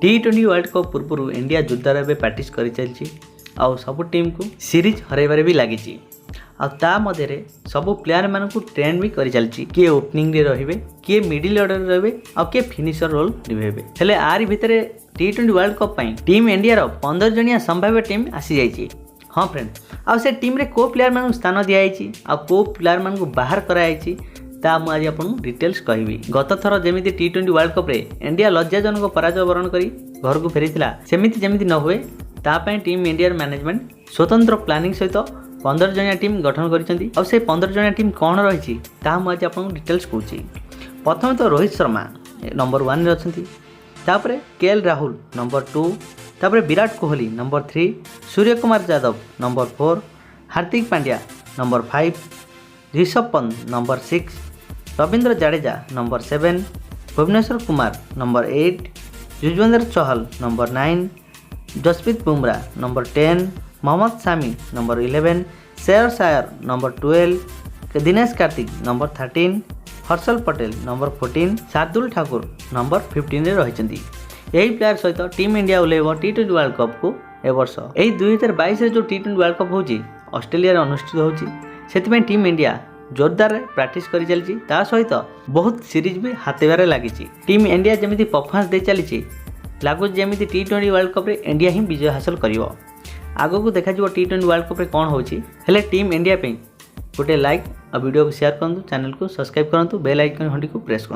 T20 world cup पूर्व India जोरदार भाव प्रैक्टिस कर चलती आउ सब टीम को सीरीज हरैबार भी लगी आ मध्य सब प्लेयर मान ट्रेंड भी कर चलती किए ओपनिंग रे रहिबे किए मिडिल ऑर्डर रहिबे आ किए फिनिशर रोल निभेबे हेले आरी भितर T20 वर्ल्ड कप पई टीम इंडिया रो 15 जणिया संभाव्य टीम आसी जाइए। हाँ फ्रेंड आ से टीम रे को प्लेयर मान स्थान दिखाई आ को प्लेयर मान बाहर कराई ता मुझे आपको डिटेल्स कहबी। गत थर जमी T20 वर्ल्ड कप रे इंडिया लज्जाजनक पराजय वरण कर घर को फेरीला सेमिति जमिति न हुए तापाई टीम इंडिया मैनेजमेंट स्वतंत्र प्लानिंग सहित 15 जणिया टीम गठन करिसेंती। आ से 15 जणिया टीम कौन रही मुझे आपको डिटेल्स कहूँ। प्रथम तो रोहित शर्मा नंबर 1 रे अछंती, तापरे KL राहुल नंबर 2, तापरे Virat Kohli number 3, Surya Kumar Yadav number 4, Hardik Pandya number 5, Rishabh Pant number 6, Ravindra Jadeja number 7, Bhuvneshwar Kumar number 8, Yuzvendra Chahal number 9, Jasprit Bumrah number 10, Mohammed Shami number 11, Shreyas Iyer number 12, Dinesh Karthik number 13, Harshal Patel number 14, Shardul Thakur number 15 रे रहिसेंती। यही प्लेयर सहित टीम इंडिया उल्लेव T20 वर्ल्ड कप को ए वर्ष यही 2022 जो T20 वर्ल्ड कप होची ऑस्ट्रेलिया रे अनुष्ठित होची सेति टीम इंडिया जोरदार प्रैक्टिस कर चलती ता सहित बहुत सीरीज भी हाथेबारे लगी। टीम इंडिया जमी परफॉर्मेंस दे चली लगुच जमी T20 वर्ल्ड कप रे इंडिया ही विजय हासिल करिवो। आगो को देखा T20 वर्ल्ड कप रे कौन होची हेले टीम इंडिया पे गोटे लाइक और वीडियो को शेयर करूँ, चैनल को सब्सक्राइब करूँ, बेल आइकन घंटी को प्रेस करूँ।